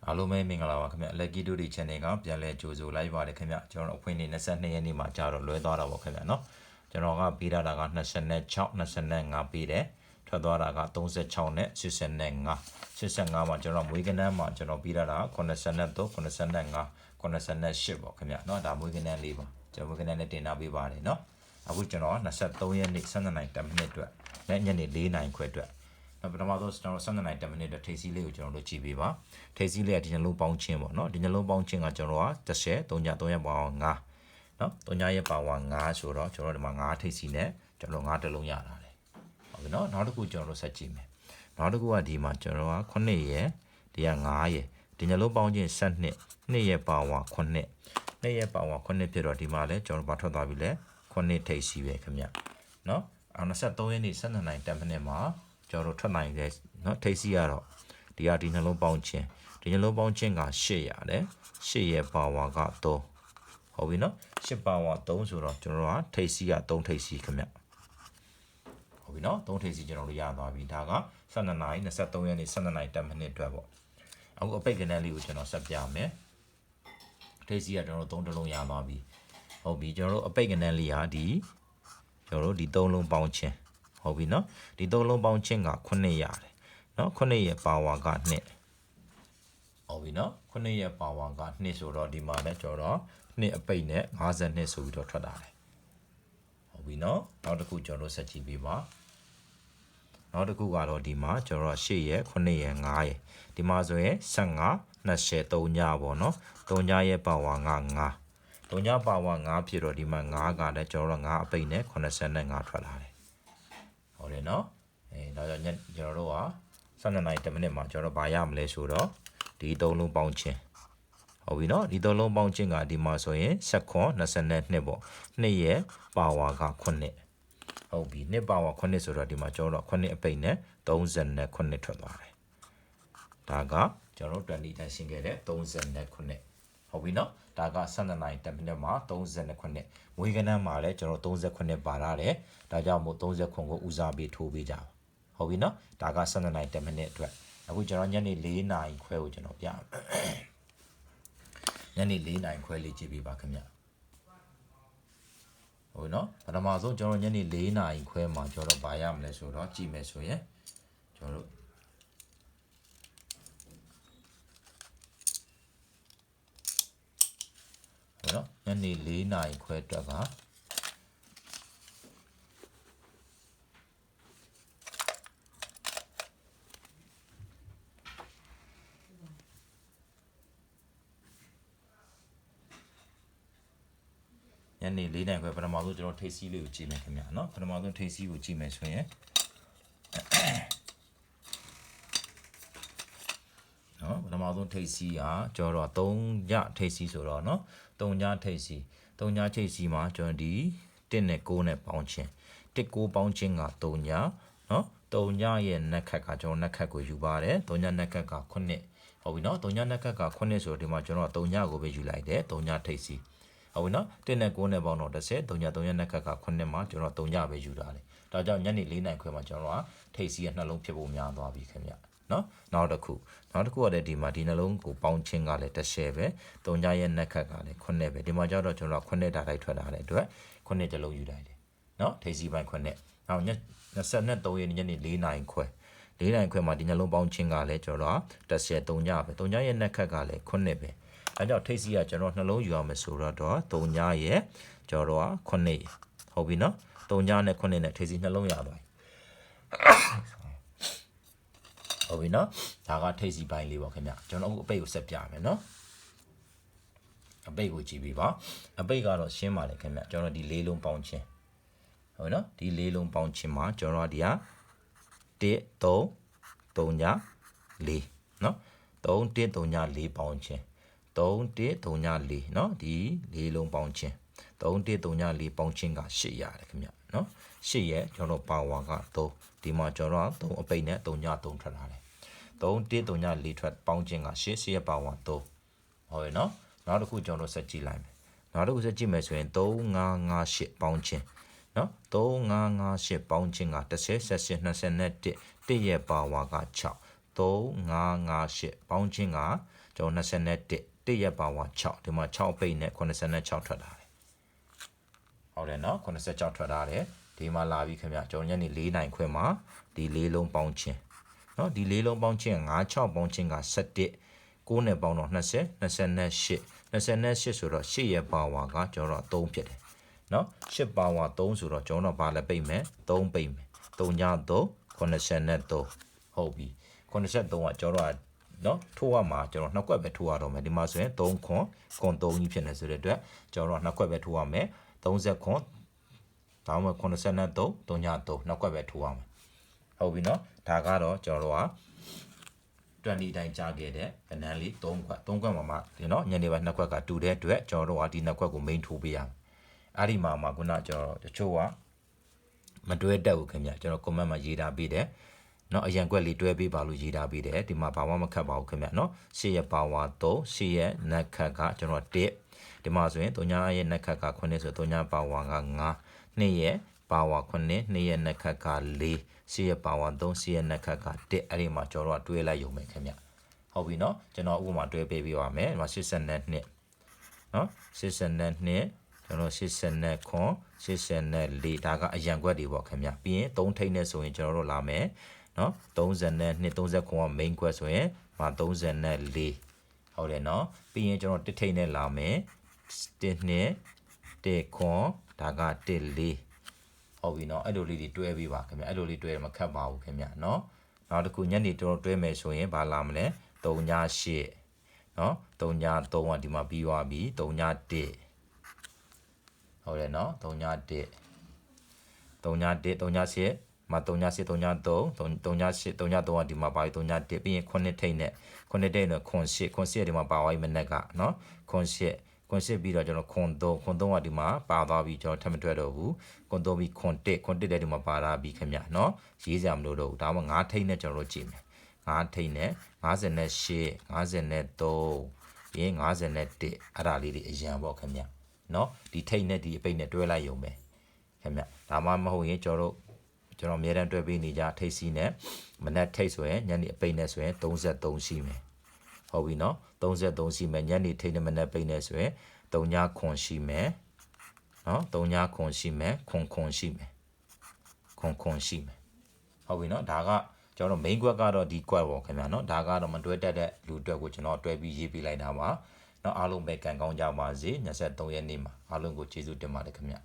အားလုံးပဲမင်္ဂလာပါခင်ဗျ Lucky Duty Channel ကပြန်လဲကြိုဆိုလိုက်ပါတယ်ခင်ဗျကျွန်တော်အဖွင့်နေ22ရက်နေ့မှာကြာတော့လွဲသွားတာပေါ့ခင်ဗျနော်ကျွန်တော်ကပေးထားတာက26 25ပေးတယ်ထွက်သွားတာက36နဲ့85 85မှာကျွန်တော်မွေးကနန်းမှာကျွန်တော်ပေးထားတာ83 85 88ပေါ့ခင်ဗျနော်ဒါမွေးကနန်းလေးပါကျွန်တော်မွေးကနန်းနဲ့တင်ထားပေးပါတယ်နော်အခုကျွန်တော်23ရက်နေ့12နိုင်10မိနစ်အတွက်နဲ့ညနေ4နိုင်ခွဲအတွက်ပထမဆုံးကျွန်တော်12နိုင်10မိနစ်အတွက်ထိပ်စီးလေးကိုကျွန်တော်တို့ကြည့်ပေးပါထိပ်စီးလေးကဒီနှလုံးပေါင်းချင်းပေါ့နော်ဒီနှလုံးပေါင်းချင်းကကျွန်တော်က30 3ည3ရက်ပါအောင်9နော်3ညရက်ပါအောင်9ဆိုတော့ကျွန်တော်ဒီမှာ9ထိပ်စီးနဲ့ကျွန်တော်9တလုံးရတာလေဟုတ်ပြီနော်နောက်တစ်ခုကျွန်တော်တို့ဆက်ကြည့်မယ်နောက်တစ်ခုကဒီမှာကျွန်တော်က9ရက်ဒီက9ရက်ဒီနှလုံးပေါင်းချင်း12 2ရက်ပါအောင်9 2ရက်ပါအောင်9ဖြစ်တော့ဒီမှာလဲကျွန်တော်ဘာထွက်သွားပြီလဲ9ထိပ်စီးပဲခင်ဗျနော်23ရက်နေ့12နိုင်10မိနစ်မှာကျွန်တော်ထွက်နိုင်တယ်เนาะထိပ်စီးရတော့ဒီနှလုံးပေါင်းချင်းဒီနှလုံးပေါင်းချင်းက8ရတယ်8ရဲ့ပါဝါက3ဟုတ်ပြီเนาะ8ပါဝါ3ဆိုတော့ကျွန်တော်ကထိပ်စီးက3ထိပ်စီးခင်ဗျဟုတ်ပြီเนาะ3ထိပ်စီးကျွန်တော်တို့ရသွားပြီဒါက12နိုင်23ရက်နေ့12နိုင်10မိနစ်အတွက်ပေါ့အခုအပိတ်ကနန်းလေးကိုကျွန်တော်ဆက်ပြမယ်ထိပ်စီးကကျွန်တော်တို့3တလုံးရသွားပြီဟုတ်ပြီကျွန်တော်တို့အပိတ်ကနန်းလေးဟာဒီကျွန်တော်တို့ဒီ3လုံးပေါင်းချင်းဟုတ်ပြီနော်ဒီ3လုံးပေါင်းချင်းက9ရတယ်နော်9ရဲ့ပါဝါက2ဟုတ်ပြီနော်9ရဲ့ပါဝါက2ဆိုတော့ဒီမှာလည်းကျွန်တော်2အပိတ်နဲ့52ဆိုပြီးတော့ထွက်တာလေဟုတ်ပြီနော်နောက်တစ်ခုကျွန်တော်တို့ဆက်ကြည့်ပေးပါနောက်တစ်ခုကတော့ဒီမှာကျွန်တော်8ရဲ့9ရဲ့9ရဲ့ဒီမှာဆိုရင်15 20 3ညပေါ့နော်3ညရဲ့ပါဝါက9 3ညပါဝါ9ဖြစ်တော့ဒီမှာ9ကလည်းကျွန်တော်9အပိတ်နဲ့85ထွက်လာတယ်ဟုတ်တယ်နော်ဒါကြောင့်ကျွန်တော်တို့က12နိုင်10မိနစ်မှာကျွန်တော်ဘာရမလဲဆိုတော့ဒီ3လုံးပေါင်းချင်းဟုတ်ပြီနော်ဒီ3လုံးပေါင်းချင်းကဒီမှာဆိုရင်22ပေါ့2ရဲ့ပါဝါက9ဟုတ်ပြီ2ပါဝါ9ဆိုတော့ဒီမှာကျွန်တော်တို့9အပိတ်နဲ့39ထွက်သွားတယ်ဒါကကျွန်တော်တို့20တိုင်းရှင်းခဲ့တဲ့39ဟုတ်ပြီနော်ဒါက12နိုင်10မိနစ်မှာ39မွေးကနန်းမှာလည်းကျွန်တော်39ပါရတယ်ဒါကြောင့်မို့39ကိုဦးစားပေးထိုးပေးကြပါဟုတ်ပြီနော်ဒါက12နိုင်10မိနစ်အတွက်အခုကျွန်တော်ညနေ4နိုင်ခွဲကိုကျွန်တော်ပြညနေ4နိုင်ခွဲလေးကြည့်ပေးပါခင်ဗျဟုတ်နော်ပထမဆုံးကျွန်တော်ညနေ4နိုင်ခွဲမှာကျွန်တော်ဘာရမလဲဆိုတော့ကြည့်မယ်ဆိုရင်ကျွန်တော်တို့နော်ညနေ4နာရီခွဲအတွက်ကညနေ4နာရီခွဲပထမဆုံးကျွန်တော်ထိပ်စီးလေးကိုကြည့်မယ်ခင်ဗျာနော်ပထမဆုံးထိပ်စီးကိုကြည့်မယ်ဆိုရင်နော်ပထမဆုံးထိပ်စီးကကျွန်တော်တို့3ညထိပ်စီးဆိုတော့နော်3ညထိပ်စီး3ညထိပ်စီးမှာကျွန်တော်ဒီ1နဲ့9နဲ့ပေါင်းချင်း1 9ပေါင်းချင်းက3ညနော်3ညရဲ့နက်ခက်ကကျွန်တော်နက်ခက်ကိုယူပါတယ်3ညနက်ခက်က9ဟုတ်ပြီနော်3ညနက်ခက်က9ဆိုတော့ဒီမှာကျွန်တော်3ညကိုပဲယူလိုက်တယ်3ညထိပ်စီးဟုတ်ပြီနော်1နဲ့9နဲ့ပေါင်းတော့10 3ည3ညနက်ခက်က9မှာကျွန်တော်3ညပဲယူတာလေဒါကြောင့်ညနေ4နိုင်ခွဲမှာကျွန်တော်ကထိပ်စီးရဲ့နှလုံးဖြစ်ဖို့များသွားပြီခင်ဗျနော်နောက်တစ်ခုကလည်းဒီမှာဒီနှလုံးကိုပေါင်းချင်းကလည်း10ပဲ3ညရဲ့နက်ခက်ကလည်း9ပဲဒီမှာကျတော့ကျွန်တော်9ဓာတ်လိုက်ထွက်လာတဲ့အတွက်9တလုံးယူလိုက်တယ်နော်ထိပ်စီးပိုင်း9နောက်23ရက်ညနေ4နိုင်ခွဲ4နိုင်ခွဲမှာဒီနှလုံးပေါင်းချင်းကလည်းကျွန်တော်10 3ညပဲ3ညရဲ့နက်ခက်ကလည်း9ပဲအဲကြောင့်ထိပ်စီးကကျွန်တော်နှလုံးယူရမယ်ဆိုတော့3ညရဲ့ကျွန်တော်9ဟုတ်ပြီနော်3ညနဲ့9နဲ့ထိပ်စီးနှလုံးရသွားပြီဟုတ်ပြီနော်ဒါကထိပ်စီပိုင်းလေးပေါ့ခင်ဗျကျွန်တော်အခုအပိတ်ကိုဆက်ပြမယ်နော်အပိတ်ကိုကြည့်ပြီးပါအပိတ်ကတော့ရှင်းပါလေခင်ဗျကျွန်တော်ဒီ၄လုံးပေါင်းချင်းဟုတ်နော်ဒီ၄လုံးပေါင်းချင်းမှာကျွန်တော်ဒီက1 3 3ည4နော်3 1 3ည4ပေါင်းချင်း3 1 3ည4နော်ဒီ၄လုံးပေါင်းချင်း3 1 3ည4ပေါင်းချင်းက8ရတယ်ခင်ဗျနော်8ရဲ့ကျွန်တော်ပါဝါက3ဒီမှာကျွန်တော်3အပိတ်နဲ့3ည3ထွက်လာတယ်3 1 3ည4ထွက်ပေါင်းချင်းက8ရဲ့ပါဝါ3ဟုတ်ရဲ့နော်နောက်တစ်ခုကျွန်တော်ဆက်ကြည့်လိုက်မယ်နောက်တစ်ခုဆက်ကြည့်မယ်ဆိုရင်3 5 5 8ပေါင်းချင်းနော်3 5 5 8ပေါင်းချင်းက10 18 21 1ရဲ့ပါဝါက6 3558ပေါင်းချင်းကကျွန်တော်21 1ရက်ပါဝါ6ဒီမှာ6ပိတ်နဲ့86ထွက်လာတယ်ဟုတ်တယ်နော်86ထွက်လာတယ်ဒီမှာလာပြီခင်ဗျကျွန်တော်ညနေ4နိုင်ခွဲမှာဒီ4လုံးပေါင်းချင်းနော်ဒီ4လုံးပေါင်းချင်း56ပေါင်းချင်းက17 9နဲ့ပေါင်းတော့20 28ဆိုတော့8ရက်ပါဝါကကျွန်တော်တို့3ဖြစ်တယ်နော်8ပါဝါ3ဆိုတော့ကျွန်တော်တို့ဘာလဲပိတ်မယ်3ပိတ်မယ်3ည3 83ဟုတ်ပြီ83ကကျွန်တော်တို့နော်ထိုးရမှာကျွန်တော်နှစ်ကွက်ပဲထိုးရတော့မယ်ဒီမှာဆိုရင်3ခွန်3ကြီးဖြစ်နေဆိုတဲ့အတွက်ကျွန်တော်တို့နှစ်ကွက်ပဲထိုးရမယ်30ခွန်ဒါမှမဟုတ်83 3ည3နှစ်ကွက်ပဲထိုးရမယ်ဟုတ်ပြီနော်ဒါကတော့ကျွန်တော်တို့က20တိုင်းကြားခဲ့တဲ့ကနန်းလေး3ခွက်3ခွက်မှာမှဒီနော်ညနေပိုင်းနှစ်ခွက်ကတူတဲ့အတွက်ကျွန်တော်တို့ကဒီနှစ်ခွက်ကို main ထိုးပေးရမယ်အဲ့ဒီမှာခုနကျွန်တော်တို့တချို့ကမတွဲတက်ဘူးခင်ဗျကျွန်တော် comment မှာရေးထားပေးတယ်နော်အရန်ကွက်လေးတွဲပေးပါလို့ရေးထားပေးတယ်ဒီမှာဘာမှမခတ်ပါဘူးခင်ဗျနော်ရှေ့ရပါဝါ3ရှေ့ရနက်ခတ်ကကျွန်တော်1ဒီမှာဆိုရင်3ညရဲ့နက်ခတ်က9ဆို3ညပါဝါက9 2ရဲ့ပါဝါ9 2ရဲ့နက်ခတ်က4ရှေ့ရပါဝါ3ရှေ့ရနက်ခတ်က1အဲ့ဒီမှာကျွန်တော်တို့တွဲလိုက်ရုံပဲခင်ဗျဟုတ်ပြီနော်ကျွန်တော်ဥပမာတွဲပေးပြပါမယ်ဒီမှာ82နော်82ကျွန်တော်80ခွန်84ဒါကအရန်ကွက်တွေပေါ့ခင်ဗျပြီးရင်3ထိပ်နဲ့ဆိုရင်ကျွန်တော်တို့လာမယ်နော်32 30ခွန်က main ကွက်ဆိုရင်34ဟုတ်တယ်နော်ပြီးရင်ကျွန်တော်တစ်ထိပ်နဲ့လာမယ်1နှစ်1ခွန်ဒါက1 4ဟုတ်ပြီနော်အဲ့လိုလေးတွေတွဲပေးပါခင်ဗျအဲ့လိုလေးတွဲမခတ်ပါဘူးခင်ဗျနော်နောက်တစ်ခုညနေကျွန်တော်တွဲမယ်ဆိုရင်ဘာလာမလဲ3ည8နော်3ည3ကဒီမှာပြီးသွားပြီ3ည1ဟုတ်တယ်နော်3ည1 3ည8မှာ3ည8 3ည3 3ည8 3ည3ကဒီမှာပါပြီ3ည1ပြီးရင်9ထိပ်နဲ့9ထိပ်နဲ့ခွန်8ဒီမှာပါသွားပြီမနက်ကနော်ခွန်8ပြီးတော့ကျွန်တော်ခွန်3ကဒီမှာပါသွားပြီကျွန်တော်ထပ်မတွေ့တော့ဘူးခွန်3ပြီးခွန်1လည်းဒီမှာပါလာပြီခင်ဗျနော်ရေးစရာမလိုတော့ဘူးဒါမှ9ထိပ်နဲ့ကျွန်တော်တို့ကြည့်မယ်9ထိပ်နဲ့58 53ပြီးရင်51အဲ့ဒါလေးတွေအရင်ပေါ့ခင်ဗျနော်ဒီထိပ်နဲ့ဒီအပိတ်နဲ့တွဲလိုက်ရုံပဲခင်ဗျဒါမှမဟုတ်ရင်ကျွန်တော်အများတန်းတွဲပေးနေကြထိပ်စီးနဲ့မနက်ထိပ်ဆိုရင်ညနေအပိတ်နဲ့ဆိုရင်33ရှိမယ်ဟုတ်ပြီနော်33ရှိမယ်ညနေထိပ်နဲ့မနက်ပိတ်နဲ့ဆိုရင်3ညခွန်ရှိမယ်နော်3ညခွန်ရှိမယ်ခွန်ရှိမယ်ခွန်ရှိမယ်ဟုတ်ပြီနော်ဒါကကျွန်တော် main ကွက်ကတော့ဒီကွက်ပေါ့ခင်ဗျာနော်ဒါကတော့မတွဲတက်တဲ့လူအတွက်ကိုကျွန်တော်တွဲပြီးရေးပေးလိုက်တာပါနော်အားလုံးပဲကံကောင်းကြပါစေ23ရက်နေ့မှာအားလုံးကိုကျေးဇူးတင်ပါတယ်ခင်ဗျ